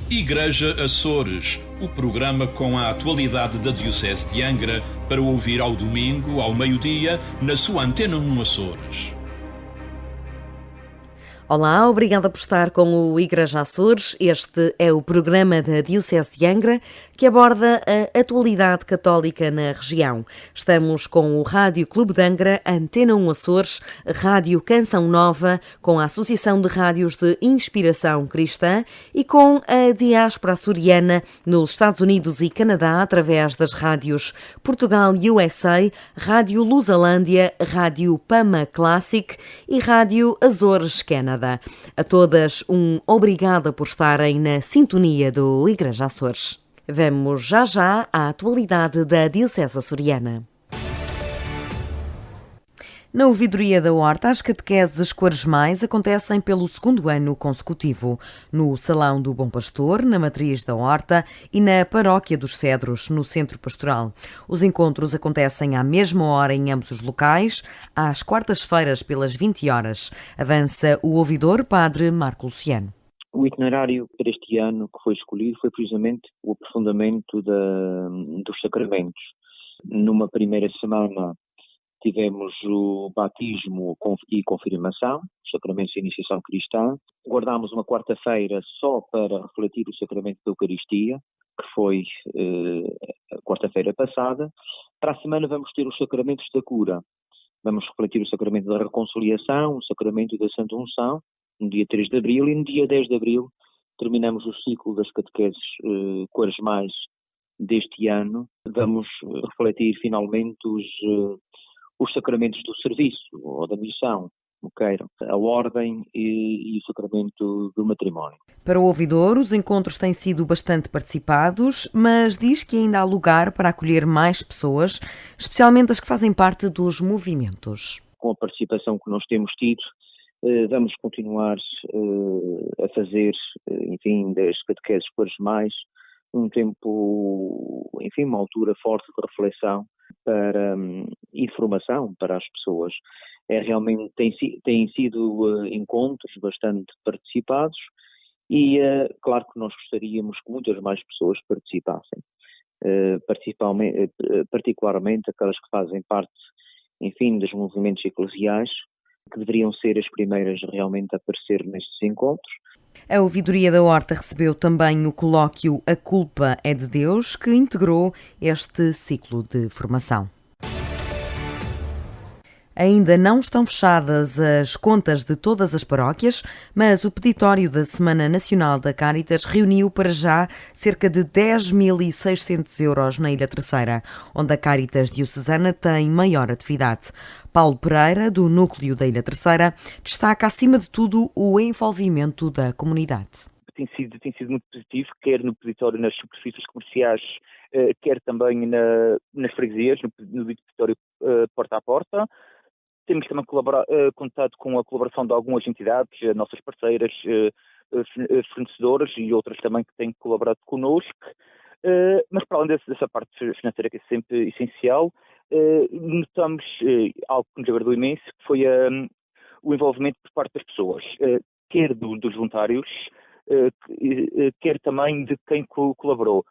Igreja Açores, o programa com a atualidade da Diocese de Angra para ouvir ao domingo, ao meio-dia, na sua Antena 1 Açores. Olá, obrigada por estar com o Igreja Açores. Este é o programa da Diocese de Angra que aborda a atualidade católica na região. Estamos com o Rádio Clube de Angra, Antena 1 Açores, Rádio Canção Nova, com a Associação de Rádios de Inspiração Cristã e com a diáspora açoriana nos Estados Unidos e Canadá através das rádios Portugal USA, Rádio Lusalândia, Rádio Pama Classic e Rádio Azores Canada. A todas obrigada por estarem na sintonia do Igreja Açores. Vamos já à atualidade da Diocese açoriana. Na Ouvidoria da Horta, as catequeses quaresmais acontecem pelo segundo ano consecutivo, no Salão do Bom Pastor, na Matriz da Horta e na Paróquia dos Cedros, no Centro Pastoral. Os encontros acontecem à mesma hora em ambos os locais, às quartas-feiras pelas 20 horas. Avança o ouvidor, Padre Marco Luciano. O itinerário para este ano que foi escolhido foi precisamente o aprofundamento dos sacramentos. Numa primeira semana tivemos o batismo e confirmação, os sacramentos de iniciação cristã. Guardámos uma quarta-feira só para refletir o sacramento da Eucaristia, que foi a quarta-feira passada. Para a semana vamos ter os sacramentos da cura. Vamos refletir o sacramento da reconciliação, o sacramento da Santa Unção, no dia 3 de abril, e no dia 10 de abril terminamos o ciclo das catequeses quaresmais deste ano. Vamos refletir finalmente os sacramentos do serviço ou da missão, o queiram, a ordem e o sacramento do matrimónio. Para o ouvidor, os encontros têm sido bastante participados, mas diz que ainda há lugar para acolher mais pessoas, especialmente as que fazem parte dos movimentos. Com a participação que nós temos tido, vamos continuar a fazer, enfim, das catequeses quaresmais, um tempo, enfim, uma altura forte de reflexão para informação para as pessoas. Realmente têm sido encontros bastante participados e claro que nós gostaríamos que muitas mais pessoas participassem, particularmente aquelas que fazem parte, enfim, dos movimentos eclesiais, que deveriam ser as primeiras realmente a aparecer nestes encontros. A Ouvidoria da Horta recebeu também o colóquio A Culpa é de Deus, que integrou este ciclo de formação. Ainda não estão fechadas as contas de todas as paróquias, mas o peditório da Semana Nacional da Cáritas reuniu para já cerca de 10.600 euros na Ilha Terceira, onde a Cáritas diocesana tem maior atividade. Paulo Pereira, do Núcleo da Ilha Terceira, destaca acima de tudo o envolvimento da comunidade. Tem sido muito positivo, quer no peditório nas superfícies comerciais, quer também nas freguesias, no peditório porta a porta. Temos também contado com a colaboração de algumas entidades, nossas parceiras, fornecedoras e outras também que têm colaborado connosco. Mas para além dessa parte financeira que é sempre essencial, notamos algo que nos agradou imenso, que foi o envolvimento por parte das pessoas, quer dos voluntários, quer também de quem colaborou.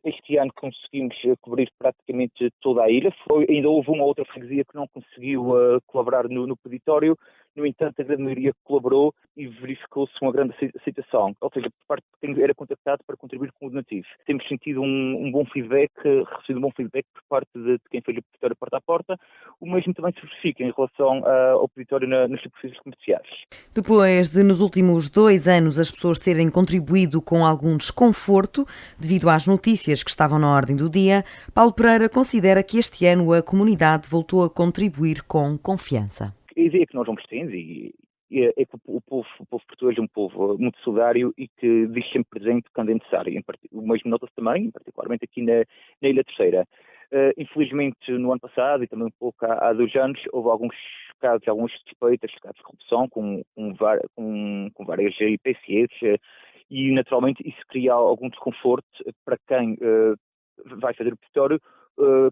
Este ano conseguimos cobrir praticamente toda a ilha. Ainda houve uma outra freguesia que não conseguiu colaborar no peditório. No entanto, a grande maioria colaborou e verificou-se uma grande aceitação. Ou seja, por parte de quem era contactado para contribuir com o donativo. Temos sentido um bom feedback, recebido um bom feedback por parte de quem fez o peditório porta a porta. O mesmo também se verifica em relação ao peditório nas superfícies comerciais. Depois de, nos últimos 2 anos, as pessoas terem contribuído com algum desconforto devido às notícias que estavam na ordem do dia, Paulo Pereira considera que este ano a comunidade voltou a contribuir com confiança. A ideia que nós vamos tendo é que o povo português é um povo muito solidário e que diz sempre presente quando é necessário. O mesmo nota-se também, particularmente aqui na Ilha Terceira. Infelizmente, no ano passado e também um pouco há 2 anos, houve alguns casos, algumas suspeitas, casos de corrupção com várias IPCs e, naturalmente, isso cria algum desconforto para quem vai fazer o peditório,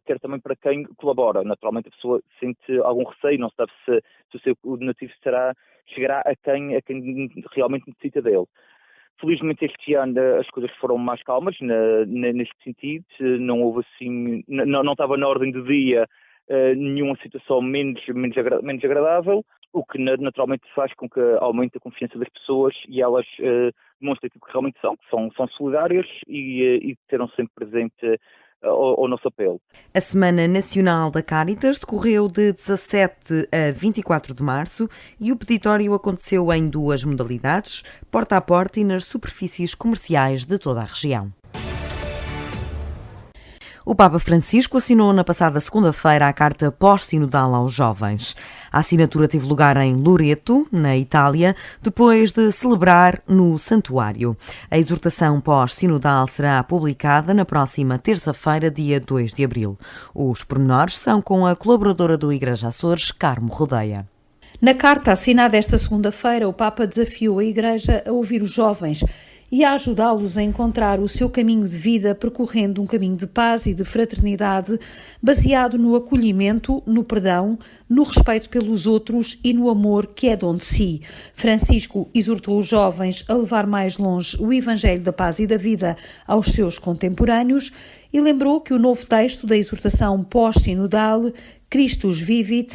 quer também para quem colabora. Naturalmente a pessoa sente algum receio, não sabe se o seu donativo chegará a quem realmente necessita dele. Felizmente este ano as coisas foram mais calmas neste sentido, não houve assim, não estava na ordem do dia nenhuma situação menos agradável, o que naturalmente faz com que aumente a confiança das pessoas e elas demonstrem aquilo que realmente são solidárias e terão sempre presente ao nosso apelo. A Semana Nacional da Cáritas decorreu de 17 a 24 de março e o peditório aconteceu em 2 modalidades, porta a porta e nas superfícies comerciais de toda a região. O Papa Francisco assinou na passada segunda-feira a carta pós-sinodal aos jovens. A assinatura teve lugar em Loreto, na Itália, depois de celebrar no santuário. A exortação pós-sinodal será publicada na próxima terça-feira, dia 2 de abril. Os pormenores são com a colaboradora do Igreja Açores, Carmo Rodeia. Na carta assinada esta segunda-feira, o Papa desafiou a Igreja a ouvir os jovens e a ajudá-los a encontrar o seu caminho de vida percorrendo um caminho de paz e de fraternidade baseado no acolhimento, no perdão, no respeito pelos outros e no amor que é dom de si. Francisco exortou os jovens a levar mais longe o Evangelho da paz e da vida aos seus contemporâneos e lembrou que o novo texto da exortação pós-sinodal, Christus Vivit,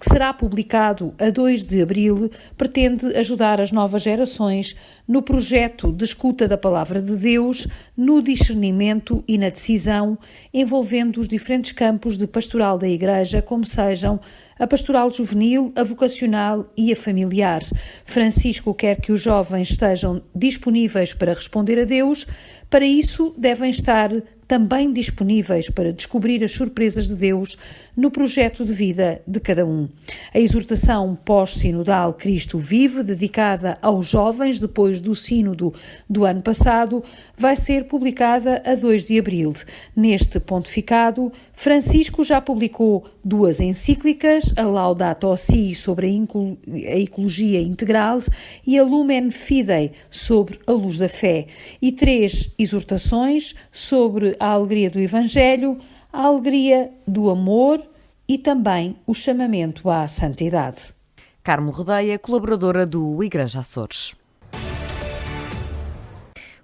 que será publicado a 2 de abril, pretende ajudar as novas gerações no projeto de escuta da Palavra de Deus, no discernimento e na decisão, envolvendo os diferentes campos de pastoral da Igreja, como sejam a pastoral juvenil, a vocacional e a familiar. Francisco quer que os jovens estejam disponíveis para responder a Deus. Para isso, devem estar também disponíveis para descobrir as surpresas de Deus no projeto de vida de cada um. A exortação pós-sinodal Cristo Vive, dedicada aos jovens depois do sínodo do ano passado, vai ser publicada a 2 de abril. Neste pontificado, Francisco já publicou 2 encíclicas, a Laudato Si sobre a ecologia integral e a Lumen Fidei sobre a luz da fé, e 3 exortações sobre a alegria do Evangelho, a alegria do amor e também o chamamento à santidade. Carmo Rodeia, colaboradora do Igreja Açores.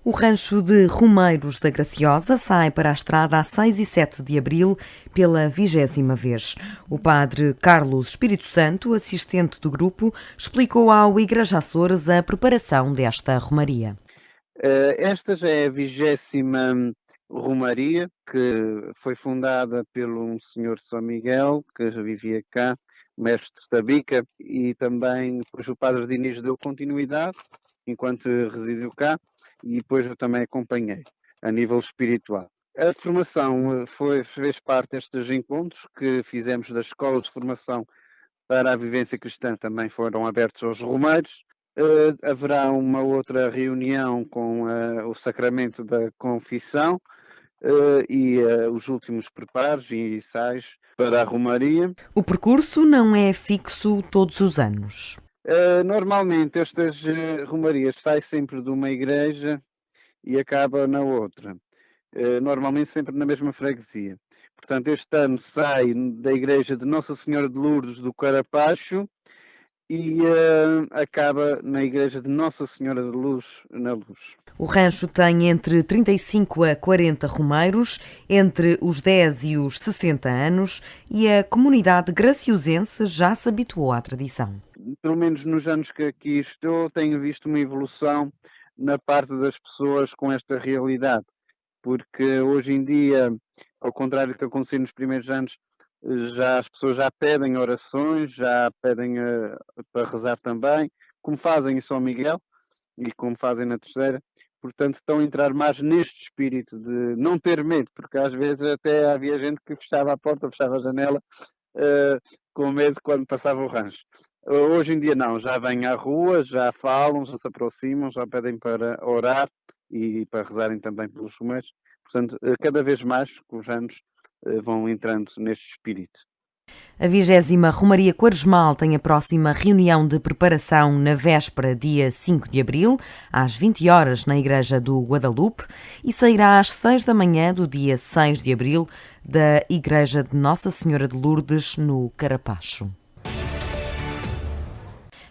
O rancho de Romeiros da Graciosa sai para a estrada a 6 e 7 de abril pela 20ª vez. O padre Carlos Espírito Santo, assistente do grupo, explicou ao Igreja Açores a preparação desta romaria. Esta já é a 20ª romaria, que foi fundada pelo um senhor de São Miguel, que já vivia cá, mestre da bica, e também depois o padre Diniz deu continuidade, enquanto residiu cá, e depois eu também acompanhei, a nível espiritual. A formação fez parte destes encontros que fizemos das escolas de formação para a vivência cristã, também foram abertos aos romeiros. Haverá uma outra reunião com o sacramento da confissão e os últimos preparos e ensaios para a romaria. O percurso não é fixo todos os anos. Normalmente estas romarias saem sempre de uma igreja e acaba na outra. Normalmente sempre na mesma freguesia. Portanto, este ano sai da igreja de Nossa Senhora de Lourdes do Carapacho e acaba na igreja de Nossa Senhora de Luz, na Luz. O rancho tem entre 35 a 40 romeiros, entre os 10 e os 60 anos, e a comunidade graciosense já se habituou à tradição. Pelo menos nos anos que aqui estou, tenho visto uma evolução na parte das pessoas com esta realidade, porque hoje em dia, ao contrário do que aconteceu nos primeiros anos, as pessoas já pedem orações, já pedem para rezar também, como fazem em São Miguel e como fazem na Terceira. Portanto, estão a entrar mais neste espírito de não ter medo, porque às vezes até havia gente que fechava a porta, fechava a janela, com medo quando passava o rancho. Hoje em dia não, já vêm à rua, já falam, já se aproximam, já pedem para orar e para rezarem também pelos romeiros. Portanto, cada vez mais, com os anos, vão entrando neste espírito. A 20ª Romaria Quaresmal tem a próxima reunião de preparação na véspera, dia 5 de abril, às 20 horas na Igreja do Guadalupe, e sairá às 6 da manhã do dia 6 de abril da Igreja de Nossa Senhora de Lourdes, no Carapacho.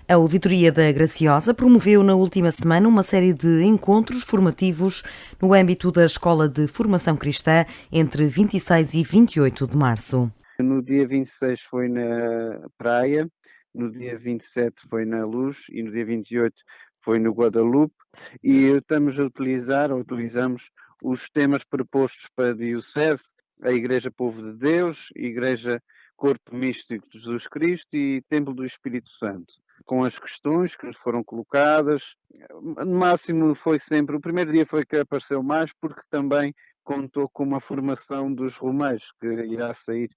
A Ouvidoria da Graciosa promoveu na última semana uma série de encontros formativos no âmbito da Escola de Formação Cristã entre 26 e 28 de março. No dia 26 foi na Praia, no dia 27 foi na Luz e no dia 28 foi no Guadalupe, e utilizamos os temas propostos para a Diocese, a Igreja Povo de Deus, Igreja Corpo Místico de Jesus Cristo e Templo do Espírito Santo, com as questões que nos foram colocadas. No máximo foi sempre, o primeiro dia foi que apareceu mais, porque também contou com uma formação dos Romeiros, que irá sair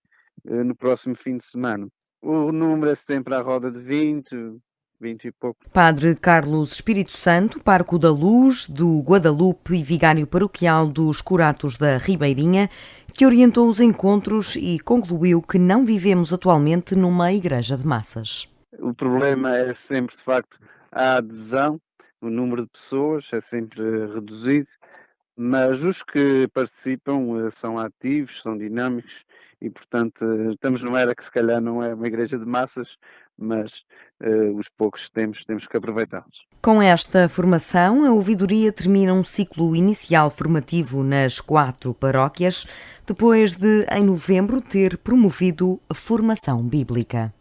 no próximo fim de semana. O número é sempre à roda de 20 e pouco. Padre Carlos Espírito Santo, Parco da Luz, do Guadalupe e vigário paroquial dos Curatos da Ribeirinha, que orientou os encontros e concluiu que não vivemos atualmente numa igreja de massas. O problema é sempre, de facto, a adesão, o número de pessoas é sempre reduzido, mas os que participam são ativos, são dinâmicos e, portanto, estamos numa era que se calhar não é uma igreja de massas, mas os poucos temos que aproveitá-los. Com esta formação, a Ouvidoria termina um ciclo inicial formativo nas 4 paróquias, depois de, em novembro, ter promovido a formação bíblica.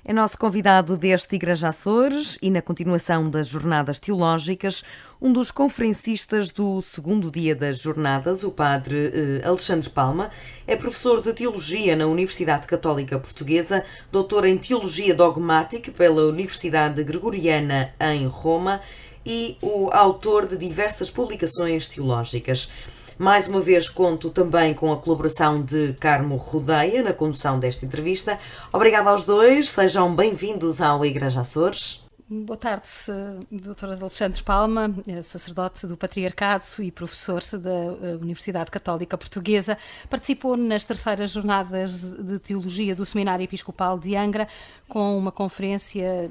É nosso convidado deste Igreja Açores e, na continuação das Jornadas Teológicas, um dos conferencistas do segundo dia das Jornadas, o padre Alexandre Palma, é professor de Teologia na Universidade Católica Portuguesa, doutor em Teologia Dogmática pela Universidade Gregoriana em Roma e o autor de diversas publicações teológicas. Mais uma vez conto também com a colaboração de Carmo Rodeia na condução desta entrevista. Obrigada aos dois, sejam bem-vindos ao Igreja Açores. Boa tarde, Dr. Alexandre Palma, sacerdote do Patriarcado e professor da Universidade Católica Portuguesa. Participou nas terceiras jornadas de Teologia do Seminário Episcopal de Angra, com uma conferência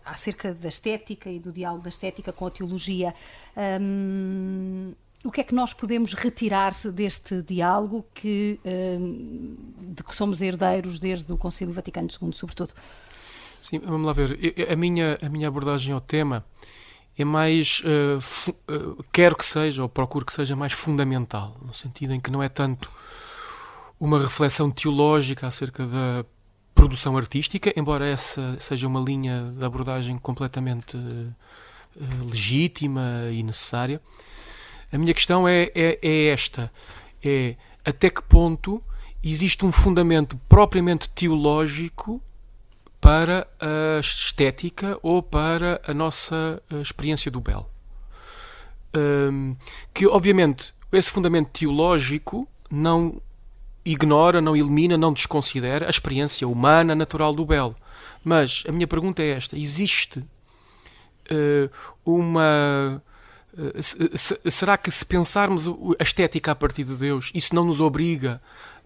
acerca da estética e do diálogo da estética com a teologia. O que é que nós podemos retirar deste diálogo de que somos herdeiros desde o Concílio Vaticano II, sobretudo? Sim, vamos lá ver. A minha abordagem ao tema é mais, quero que seja, ou procuro que seja mais fundamental, no sentido em que não é tanto uma reflexão teológica acerca da produção artística, embora essa seja uma linha de abordagem completamente legítima e necessária. A minha questão é esta, é até que ponto existe um fundamento propriamente teológico para a estética ou para a nossa experiência do belo. Que, obviamente, esse fundamento teológico não ignora, não elimina, não desconsidera a experiência humana natural do belo. Mas a minha pergunta é esta, existe será que se pensarmos a estética a partir de Deus, isso não nos obriga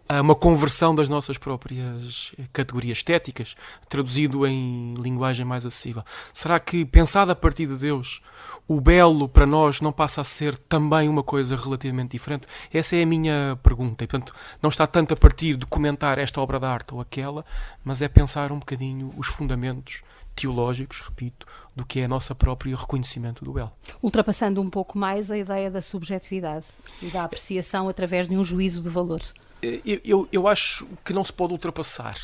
a uma conversão das nossas próprias categorias estéticas, traduzido em linguagem mais acessível? Será que, pensado a partir de Deus, o belo para nós não passa a ser também uma coisa relativamente diferente? Essa é a minha pergunta. E, portanto, não está tanto a partir de comentar esta obra de arte ou aquela, mas é pensar um bocadinho os fundamentos teológicos, repito, do que é a nossa própria reconhecimento do belo. Ultrapassando um pouco mais a ideia da subjetividade e da apreciação através de um juízo de valor. Eu acho que não se pode ultrapassar,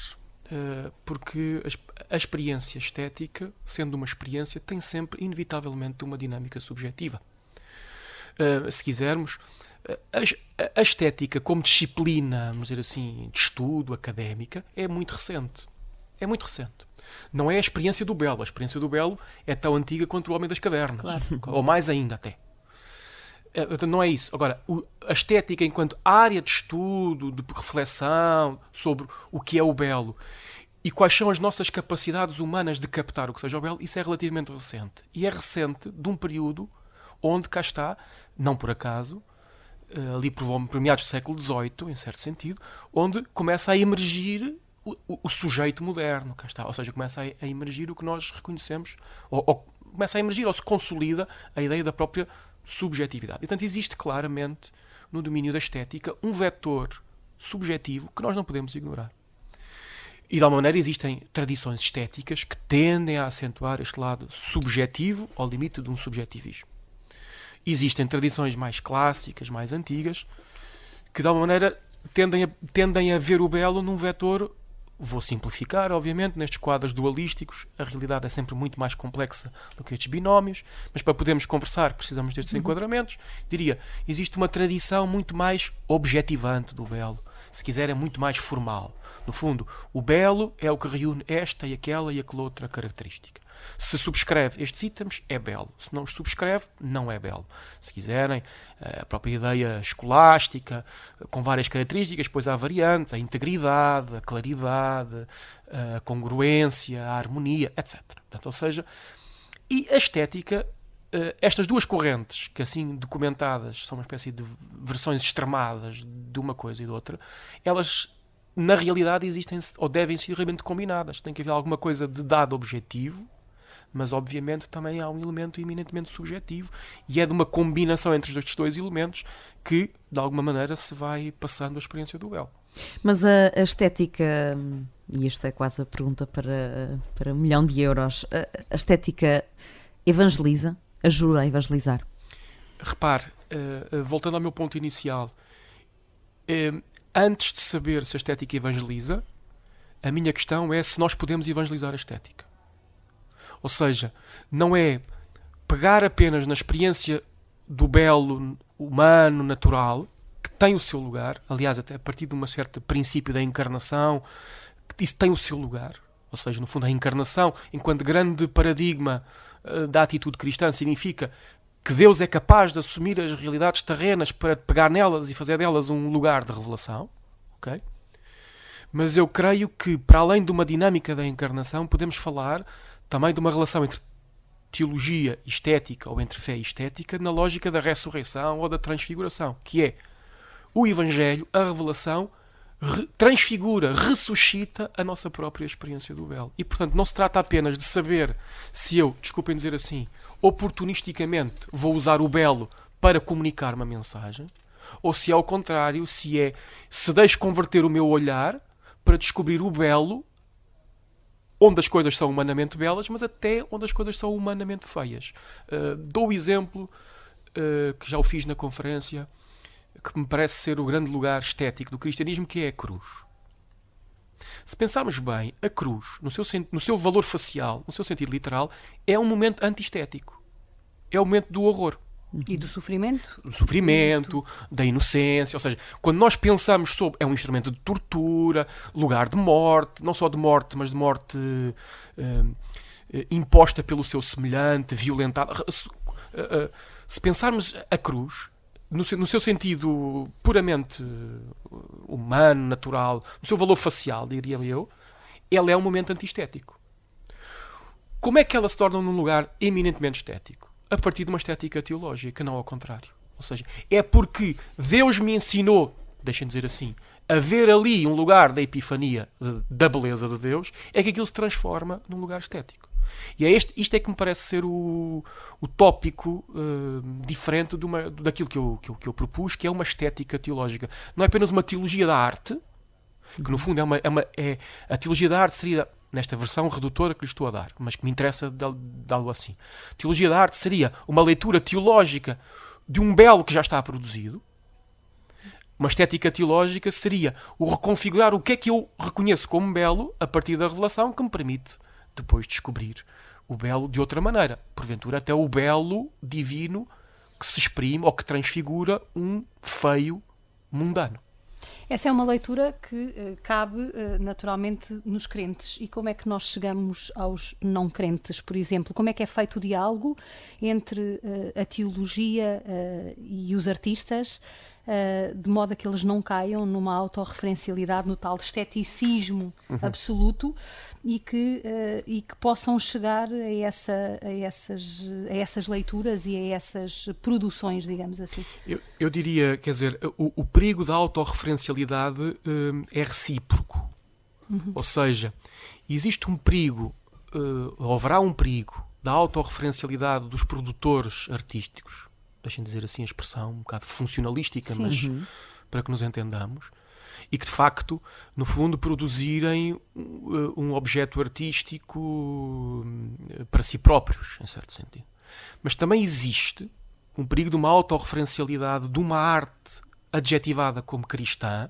porque a experiência estética, sendo uma experiência, tem sempre, inevitavelmente, uma dinâmica subjetiva. Se quisermos, a estética como disciplina, vamos dizer assim, de estudo, académica, é muito recente. É muito recente. Não é a experiência do belo. A experiência do belo é tão antiga quanto o Homem das Cavernas. Claro. Ou mais ainda até. Não é isso. Agora, a estética enquanto área de estudo, de reflexão sobre o que é o belo e quais são as nossas capacidades humanas de captar o que seja o belo, isso é relativamente recente. E é recente de um período onde, cá está, não por acaso, ali por meados do século XVIII, em certo sentido, onde começa a emergir o sujeito moderno, cá está. Ou seja, começa a emergir o que nós reconhecemos, ou começa a emergir ou se consolida a ideia da própria subjetividade. E, portanto, existe claramente no domínio da estética um vetor subjetivo que nós não podemos ignorar. E de alguma maneira existem tradições estéticas que tendem a acentuar este lado subjetivo ao limite de um subjetivismo. Existem tradições mais clássicas, mais antigas, que de alguma maneira tendem a ver o belo num vetor, vou simplificar, obviamente, nestes quadros dualísticos, a realidade é sempre muito mais complexa do que estes binómios, mas para podermos conversar precisamos destes enquadramentos. Diria, existe uma tradição muito mais objetivante do belo, se quiser é muito mais formal. No fundo, o belo é o que reúne esta e aquela outra característica. Se subscreve estes itens, é belo. Se não os subscreve, não é belo. Se quiserem, a própria ideia escolástica, com várias características, depois há variantes, a integridade, a claridade, a congruência, a harmonia, etc. Portanto, ou seja, e a estética, estas duas correntes, que assim documentadas são uma espécie de versões extremadas de uma coisa e de outra, elas na realidade existem ou devem ser realmente combinadas. Tem que haver alguma coisa de dado objetivo, mas obviamente também há um elemento eminentemente subjetivo e é de uma combinação entre estes dois elementos que, de alguma maneira, se vai passando a experiência do belo. Mas a estética, e isto é quase a pergunta para €1 milhão, a estética evangeliza? Ajuda a evangelizar? Repare, voltando ao meu ponto inicial, antes de saber se a estética evangeliza, a minha questão é se nós podemos evangelizar a estética. Ou seja, não é pegar apenas na experiência do belo humano, natural, que tem o seu lugar, aliás, até a partir de um certo princípio da encarnação, que isso tem o seu lugar. Ou seja, no fundo, a encarnação, enquanto grande paradigma da atitude cristã, significa que Deus é capaz de assumir as realidades terrenas para pegar nelas e fazer delas um lugar de revelação. Okay? Mas eu creio que, para além de uma dinâmica da encarnação, podemos falar também de uma relação entre teologia e estética, ou entre fé e estética, na lógica da ressurreição ou da transfiguração, que é o Evangelho, a revelação, transfigura, ressuscita a nossa própria experiência do belo. E, portanto, não se trata apenas de saber se eu, desculpem dizer assim, oportunisticamente vou usar o belo para comunicar uma mensagem, ou se, ao contrário, se deixo converter o meu olhar para descobrir o belo onde as coisas são humanamente belas, mas até onde as coisas são humanamente feias. Dou o exemplo, que já o fiz na conferência, que me parece ser o grande lugar estético do cristianismo, que é a cruz. Se pensarmos bem, a cruz, no seu valor facial, no seu sentido literal, é um momento antiestético. É o momento do horror. E do sofrimento? Do sofrimento, da inocência. Ou seja, quando nós pensamos sobre... É um instrumento de tortura, lugar de morte, não só de morte, mas de morte imposta pelo seu semelhante, violentada. Se pensarmos a cruz, no seu sentido puramente humano, natural, no seu valor facial, diria eu, ela é um momento antiestético. Como é que ela se torna num lugar eminentemente estético? A partir de uma estética teológica, não ao contrário. Ou seja, é porque Deus me ensinou, deixem dizer assim, a ver ali um lugar da epifania, da beleza de Deus, é que aquilo se transforma num lugar estético. E isto é que me parece ser o tópico diferente daquilo que eu propus, que é uma estética teológica. Não é apenas uma teologia da arte, que no fundo a teologia da arte seria, nesta versão redutora que lhe estou a dar, mas que me interessa dá-lo assim. Teologia da arte seria uma leitura teológica de um belo que já está produzido. Uma estética teológica seria o reconfigurar o que é que eu reconheço como belo a partir da revelação, que me permite depois descobrir o belo de outra maneira. Porventura até o belo divino que se exprime ou que transfigura um feio mundano. Essa é uma leitura que cabe naturalmente nos crentes. E como é que nós chegamos aos não crentes, por exemplo? Como é que é feito o diálogo entre a teologia e os artistas, de modo a que eles não caiam numa autorreferencialidade, no tal esteticismo absoluto, e que possam chegar a essas leituras e a essas produções, digamos assim? Eu diria, quer dizer, o perigo da autorreferencialidade é recíproco. Ou seja, existe um perigo, haverá um perigo da autorreferencialidade dos produtores artísticos, deixem dizer assim a expressão um bocado funcionalística, mas para que nos entendamos. e que de facto, no fundo, produzirem um objeto artístico para si próprios, em certo sentido. Mas também existe um perigo de uma autorreferencialidade de uma arte adjetivada como cristã,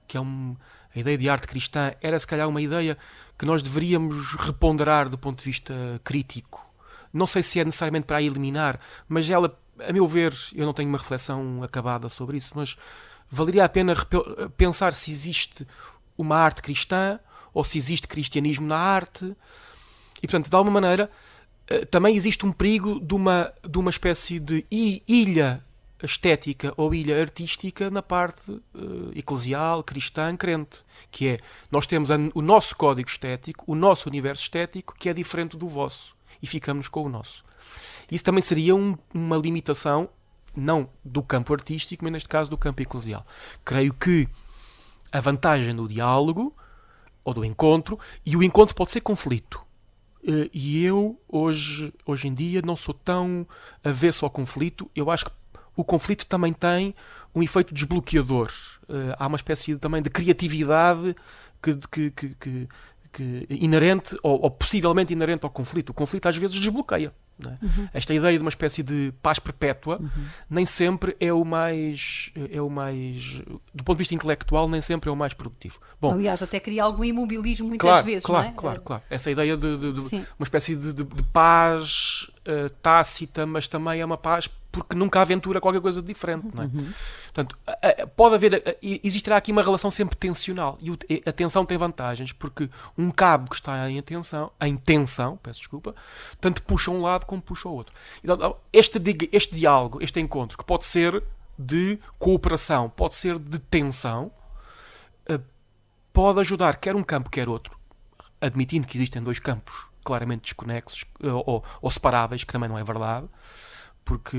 que é a ideia de arte cristã era se calhar uma ideia que nós deveríamos reponderar do ponto de vista crítico. Não sei se é necessariamente para a eliminar, mas ela, a meu ver, eu não tenho uma reflexão acabada sobre isso, mas valeria a pena pensar se existe uma arte cristã ou se existe cristianismo na arte. E, portanto, de alguma maneira, também existe um perigo de uma espécie de ilha estética ou ilha artística na parte eclesial, cristã, crente, que é, nós temos o nosso código estético, o nosso universo estético, que é diferente do vosso, e ficamos com o nosso. Isso também seria uma limitação, não do campo artístico, mas neste caso do campo eclesial. Creio que a vantagem do diálogo, ou do encontro, e o encontro pode ser conflito. E eu, hoje em dia, não sou tão avesso ao conflito. Eu acho que o conflito também tem um efeito desbloqueador. Há uma espécie também de criatividade que inerente, ou possivelmente inerente ao conflito. O conflito às vezes desbloqueia. Não é? Esta ideia de uma espécie de paz perpétua nem sempre é o mais, do ponto de vista intelectual, nem sempre é o mais produtivo. Bom, aliás, até cria algum imobilismo muitas vezes, não é? Claro. Essa ideia de uma espécie de paz tácita, mas também é uma paz porque nunca aventura qualquer coisa de diferente, não é? Portanto, pode haver, existirá aqui uma relação sempre tensional, e a tensão tem vantagens, porque um cabo que está em tensão, peço desculpa, tanto puxa um lado como puxa o outro. Então, este diálogo, este encontro, que pode ser de cooperação, pode ser de tensão, pode ajudar quer um campo, quer outro, admitindo que existem dois campos claramente desconexos ou separáveis, que também não é verdade, porque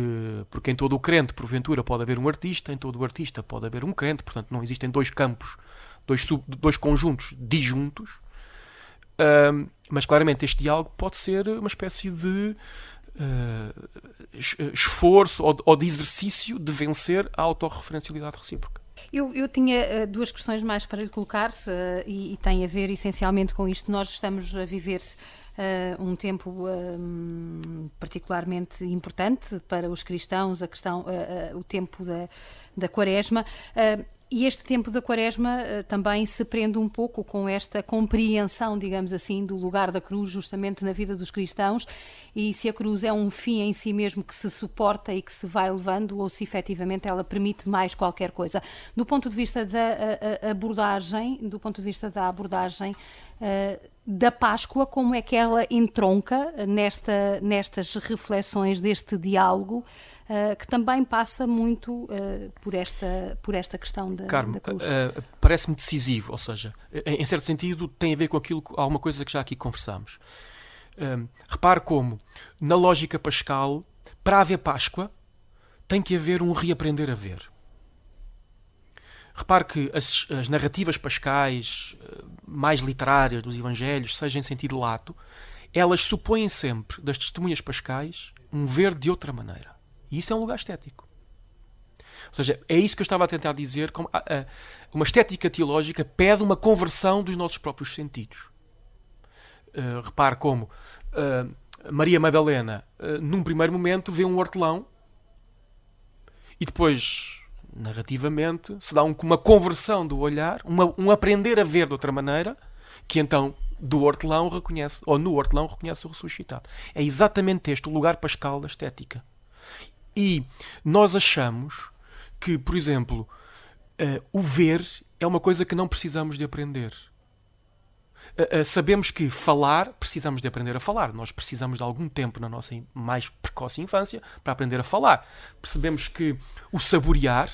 em todo o crente, porventura, pode haver um artista, em todo o artista pode haver um crente, portanto não existem dois campos, dois conjuntos disjuntos, mas claramente este diálogo pode ser uma espécie de esforço ou de exercício de vencer a autorreferencialidade recíproca. Eu tinha duas questões mais para lhe colocar e tem a ver essencialmente com isto. Nós estamos a viver um tempo particularmente importante para os cristãos, o tempo da Quaresma. E este tempo da Quaresma também se prende um pouco com esta compreensão, digamos assim, do lugar da cruz justamente na vida dos cristãos, e se a cruz é um fim em si mesmo que se suporta e que se vai levando, ou se efetivamente ela permite mais qualquer coisa. Do ponto de vista da abordagem da Páscoa, como é que ela entronca nestas reflexões deste diálogo, que também passa muito por esta questão da cruz. Parece-me decisivo, ou seja, em certo sentido tem a ver com alguma coisa que já aqui conversámos. Repare como, na lógica pascal, para haver Páscoa, tem que haver um reaprender a ver. Repare que as narrativas pascais mais literárias dos Evangelhos, seja em sentido lato, elas supõem sempre das testemunhas pascais um ver de outra maneira. E isso é um lugar estético. Ou seja, é isso que eu estava a tentar dizer. Uma estética teológica pede uma conversão dos nossos próprios sentidos. Repare como Maria Madalena, num primeiro momento, vê um hortelão e depois, narrativamente, se dá uma conversão do olhar, um aprender a ver de outra maneira, que então do hortelão reconhece, ou no hortelão reconhece o ressuscitado. É exatamente este o lugar pascal da estética. E nós achamos que, por exemplo, o ver é uma coisa que não precisamos de aprender. Sabemos que falar, precisamos de aprender a falar. Nós precisamos de algum tempo na nossa mais precoce infância para aprender a falar. Percebemos que o saborear,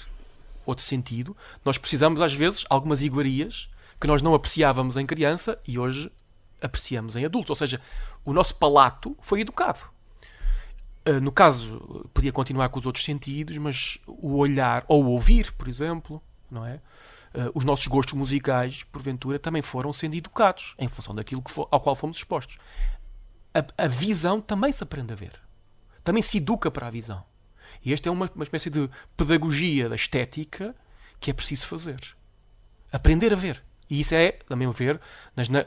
outro sentido, nós precisamos às vezes algumas iguarias que nós não apreciávamos em criança e hoje apreciamos em adulto. Ou seja, o nosso palato foi educado. No caso, podia continuar com os outros sentidos, mas o olhar ou o ouvir, por exemplo, não é? Os nossos gostos musicais, porventura, também foram sendo educados em função daquilo ao qual fomos expostos. A visão também se aprende a ver. Também se educa para a visão. E esta é uma espécie de pedagogia da estética que é preciso fazer. Aprender a ver. E isso é, a meu ver,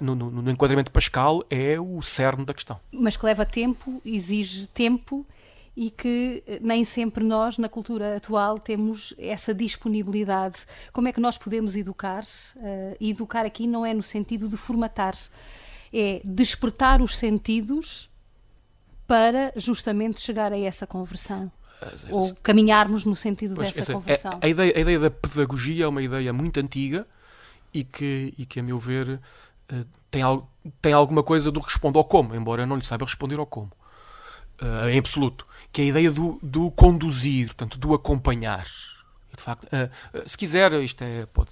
no enquadramento de Pascal, é o cerne da questão. Mas que leva tempo, exige tempo, e que nem sempre nós, na cultura atual, temos essa disponibilidade. Como é que nós podemos educar? E educar aqui não é no sentido de formatar, é despertar os sentidos para justamente chegar a essa conversão. Ou caminharmos no sentido dessa conversão. A ideia da pedagogia é uma ideia muito antiga e que a meu ver, tem alguma coisa do responde ao como, embora eu não lhe saiba responder ao como. Em absoluto. Que é a ideia do conduzir, portanto, do acompanhar. De facto, se quiser, isto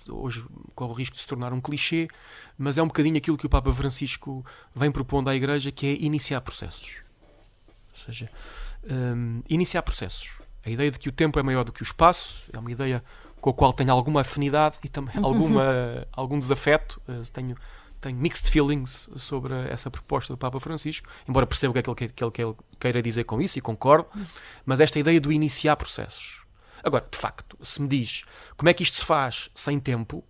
hoje corre o risco de se tornar um clichê, mas é um bocadinho aquilo que o Papa Francisco vem propondo à Igreja, que é iniciar processos. Ou seja, iniciar processos. A ideia de que o tempo é maior do que o espaço é uma ideia com a qual tenho alguma afinidade e também algum desafeto. Tenho mixed feelings sobre essa proposta do Papa Francisco, embora perceba o que é que ele queira dizer com isso, e concordo, mas esta ideia do iniciar processos. Agora, de facto, se me diz como é que isto se faz sem tempo,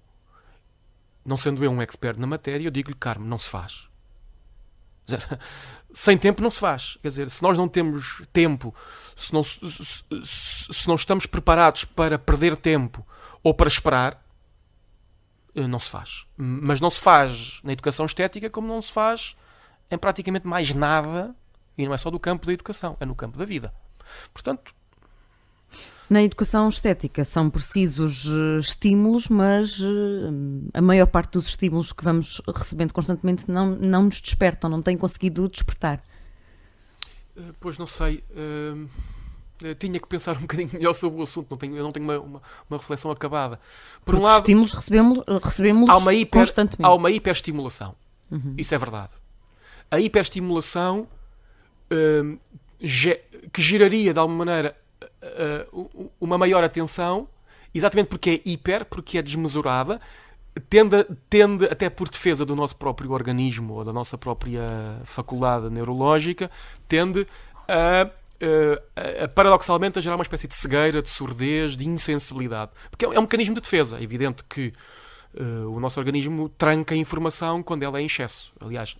não sendo eu um expert na matéria, eu digo-lhe, Carmo, não se faz. Quer dizer, sem tempo não se faz. Quer dizer, se nós não temos tempo, se não estamos preparados para perder tempo ou para esperar, não se faz. Mas não se faz na educação estética como não se faz em praticamente mais nada, e não é só do campo da educação, é no campo da vida. Portanto, na educação estética são precisos estímulos, mas a maior parte dos estímulos que vamos recebendo constantemente não nos despertam, não têm conseguido despertar. Pois não sei. Tinha que pensar um bocadinho melhor sobre o assunto. Eu não tenho uma reflexão acabada. Por um lado, estímulos recebemos constantemente. Há uma hiperestimulação. Isso é verdade. A hiperestimulação que geraria, de alguma maneira, uma maior atenção, exatamente porque é hiper, porque é desmesurada, tende, até por defesa do nosso próprio organismo ou da nossa própria faculdade neurológica, tende paradoxalmente a gerar uma espécie de cegueira, de surdez, de insensibilidade. Porque é um mecanismo de defesa. É evidente que o nosso organismo tranca a informação quando ela é em excesso. Aliás,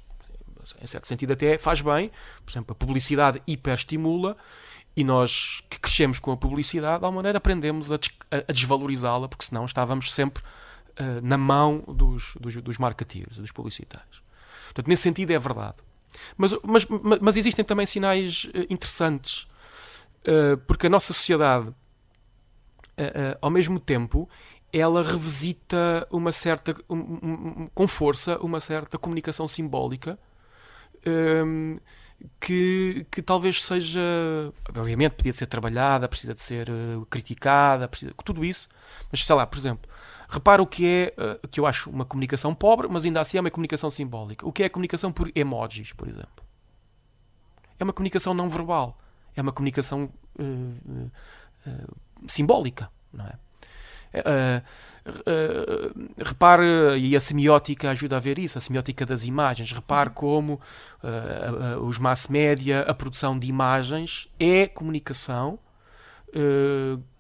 em certo sentido até faz bem. Por exemplo, a publicidade hiperestimula, e nós que crescemos com a publicidade, de alguma maneira aprendemos a desvalorizá-la, porque senão estávamos sempre na mão dos marketeers, dos publicitários. Portanto, nesse sentido é verdade. Mas existem também sinais interessantes, porque a nossa sociedade, ao mesmo tempo, ela revisita com força uma certa comunicação simbólica, que talvez seja, obviamente podia ser trabalhada, precisa de ser criticada, tudo isso, mas sei lá, por exemplo, repara o que é, que eu acho uma comunicação pobre, mas ainda assim é uma comunicação simbólica. O que é a comunicação por emojis, por exemplo? É uma comunicação não verbal, é uma comunicação simbólica, não é? Repare, e a semiótica ajuda a ver isso, a semiótica das imagens. Repare como os mass media, a produção de imagens é comunicação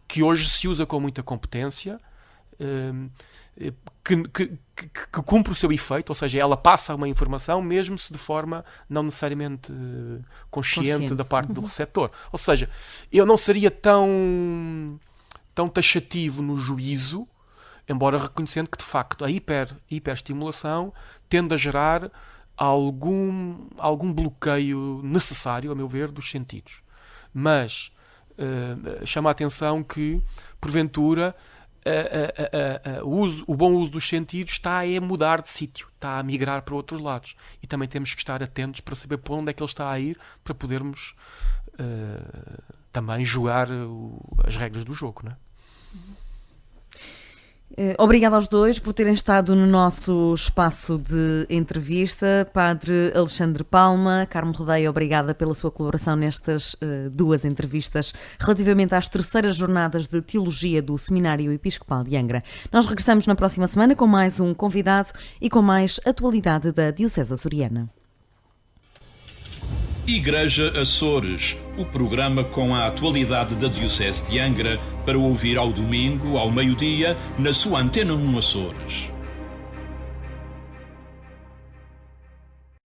que hoje se usa com muita competência, que cumpre o seu efeito, ou seja, ela passa uma informação mesmo se de forma não necessariamente consciente da parte do receptor. Ou seja, eu não seria tão taxativo no juízo, embora reconhecendo que de facto a hiperestimulação tende a gerar algum bloqueio necessário, a meu ver, dos sentidos. Mas chama a atenção que, porventura, o bom uso dos sentidos está a mudar de sítio, está a migrar para outros lados. E também temos que estar atentos para saber para onde é que ele está a ir, para podermos também jogar as regras do jogo, não é? Obrigada aos dois por terem estado no nosso espaço de entrevista. Padre Alexandre Palma, Carmo Rodeio, obrigada pela sua colaboração nestas duas entrevistas relativamente às terceiras jornadas de Teologia do Seminário Episcopal de Angra. Nós regressamos na próxima semana com mais um convidado e com mais atualidade da Diocese Açoriana. Igreja Açores, o programa com a atualidade da Diocese de Angra para ouvir ao domingo, ao meio-dia, na sua antena no Açores.